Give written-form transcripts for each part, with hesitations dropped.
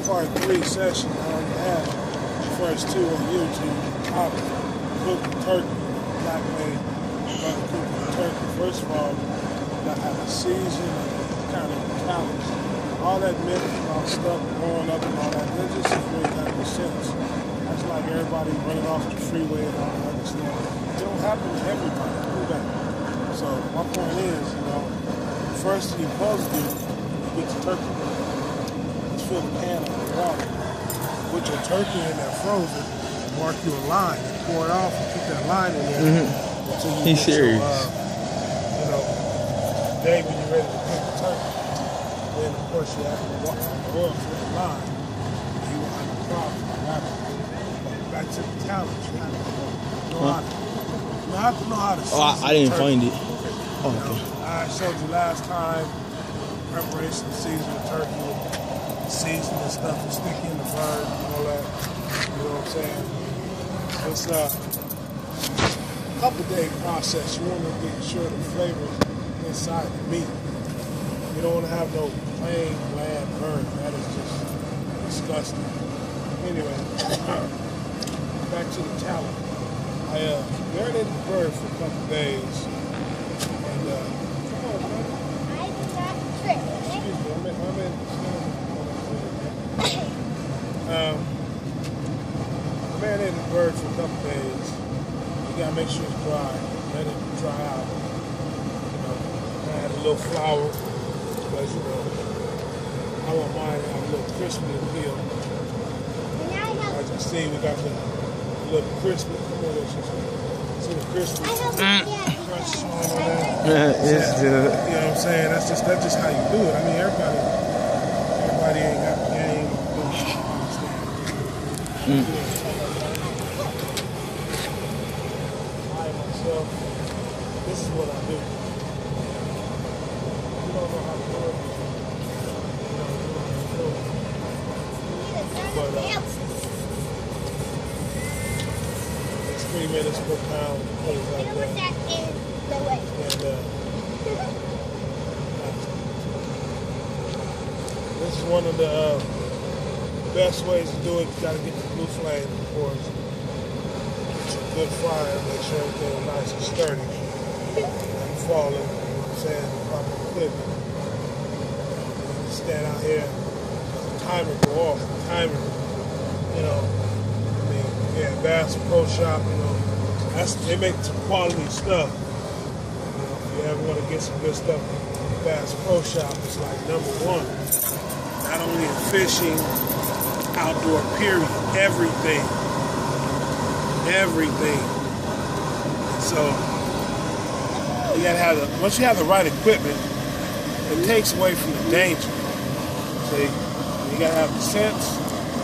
part 3 session I already had. The first 2 on YouTube. How to cook turkey, black way. How to cook turkey. First of all, you gotta have a season and kind of calories. All that myth about stuff growing up and all that, that just really got no sense. That's like everybody running off the freeway and all that other stuff. It don't happen to everybody. Do that. So my point is, you know, first thing you're supposed to do, you get your turkey. Just fill the pan up with water. Put your turkey in there frozen, mark you a line, and pour it off and keep that line in there until you He's get serious. your, you know, day when you're ready to cook the turkey. Then of course you have to walk from the oil to the line. You will have a problem. Back to the challenge. You have to know how to season I didn't turkey. find it. Oh, okay. I showed you last time preparation of seasoning turkey with seasoning and stuff and sticky in the bird and all that. You know what I'm saying? It's a couple day process. You want to get sure the flavors inside the meat. You don't want to have no plain bland bird. That is just disgusting. Anyway, back to the challenge. I marinated the bird for a couple days. And, come on, man. I did not trick. Excuse me, I'm in. I marinated the bird for a couple days. You gotta make sure it's dry. Let it dry out. You know, I had a little flour because, you know, I want mine to have a little crispy appeal. As you see, we got the little crispy. Come on, let's just see the crispy. Crunch on that. It's You know what I'm saying? That's just how you do it. I mean, everybody ain't got the game. I myself, this is what I do. You don't know how to do it. You don't know how to do it. But it's 3 minutes per pound, things like that. This is one of the best ways to do it. You gotta get the blue flame, of course. Get your good fire, make sure everything is nice and sturdy. And falling, you know what I'm saying, the proper equipment. You stand out here, the timer go off, the timer, you know. I mean, yeah, Bass Pro Shop, you know, they make some quality stuff. You know, if you ever want to get some good stuff, Bass Pro Shop is like #1. Not only in fishing, outdoor period, everything. So you gotta have once you have the right equipment, it takes away from the danger. See, you gotta have the sense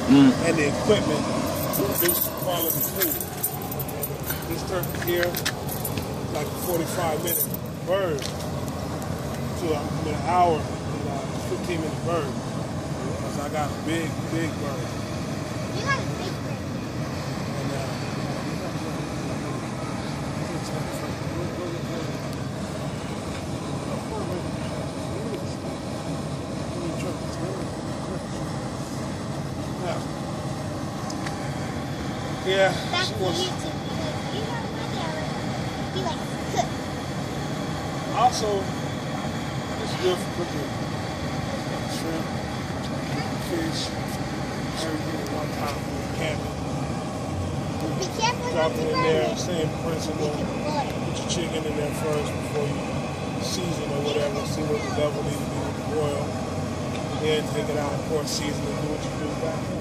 and the equipment to produce quality food. This turkey here is like a 45-minute bird to an hour, 15-minute bird. Because I got a big bird. You got a big bird. And yeah, Back she to was. YouTube. Because you have my camera. He likes to cook. Also, it's good for cooking shrimp, fish, everything at one time when you're camping. Be careful Drop not to it in burn there, it. same principle. Put your chicken in there first before you season or whatever. See what the level needs to be with the oil. Then take it out, of course, season it, do what you do back in.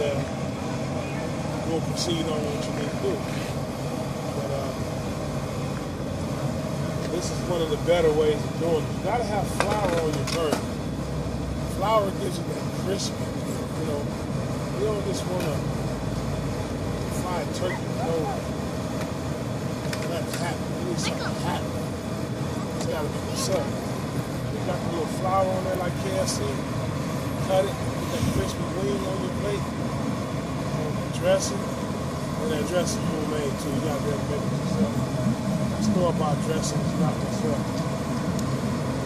And we'll proceed on what you need to do. But this is one of the better ways of doing it. You gotta have flour on your bird. Flour gives you that crispy, you know. You don't just wanna fried turkey, no. That's happen. You need something happen. It's gotta be what's up. You got the little flour on there like KFC. Cut it, put that crispy wing on your plate. Dressing, and that dressing homemade too. You gotta be able to make it yourself. Store-bought dressing is not yourself.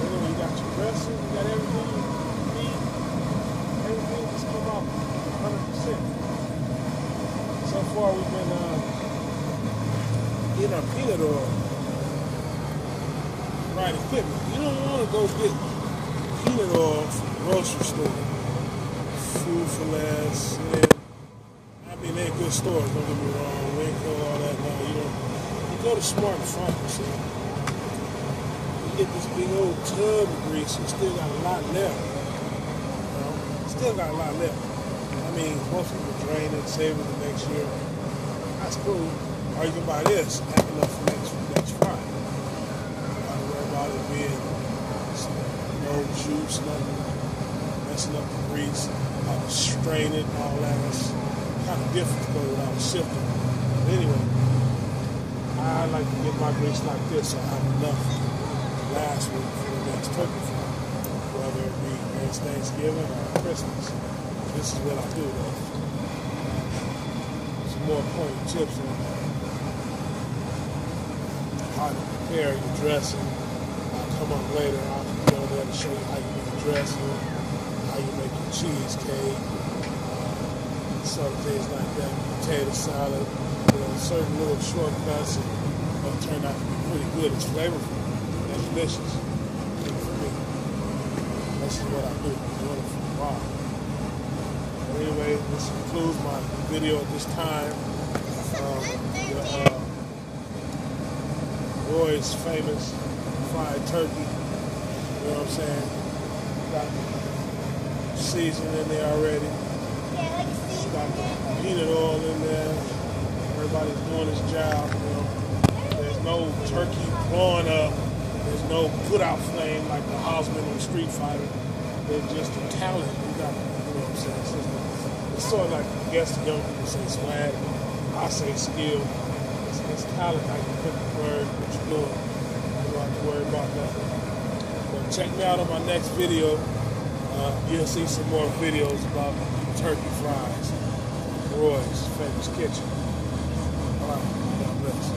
Anyway, you got your dressing, you got everything you need. far we've been getting our peanut oil. Right equipment. You don't want to go get peanut oil from the grocery store. Food for less. I mean, they're good stores, don't get me wrong. Winco, all that. No, you go to Smart Pharmacy. You get this big old tub of grease. You still got a lot left. You know? Still got a lot left. I mean, most people drain it, save it the next year. That's cool. Or you can buy this, have enough for next Friday. About it being no juice, nothing messing up the grease, how to strain it and all that. It's kind of different to go without a sifter. But anyway, I like to get my grease like this so I have enough last week for the next turkey fry, whether it be next Thanksgiving or Christmas. This is what I do though. Some more pointed tips on how to prepare your dressing. Come up later, I'll go there to show you how you make a dressing, how you make your cheesecake, sort of things like that, potato salad, certain little shortcuts, and it'll turn out to be pretty good. It's flavorful and delicious for me. This is what I do. I'm doing it for a while. But anyway, this concludes my video at this time. Roy's famous fried turkey, you know what I'm saying? Got the seasoning in there already. Yeah, like seasoning. Got the peanut oil in there. Everybody's doing his job, you know. There's no turkey blowing up. There's no put out flame like the Osmond in Street Fighter. There's just a talent. You got, you know what I'm saying? It's sort of like, I guess the young people say swag. I say skill. It's talent. How you put the word, what you're doing. Don't have to worry about that. But check me out on my next video. You'll see some more videos about turkey fries. Roy's famous kitchen. All right, God bless.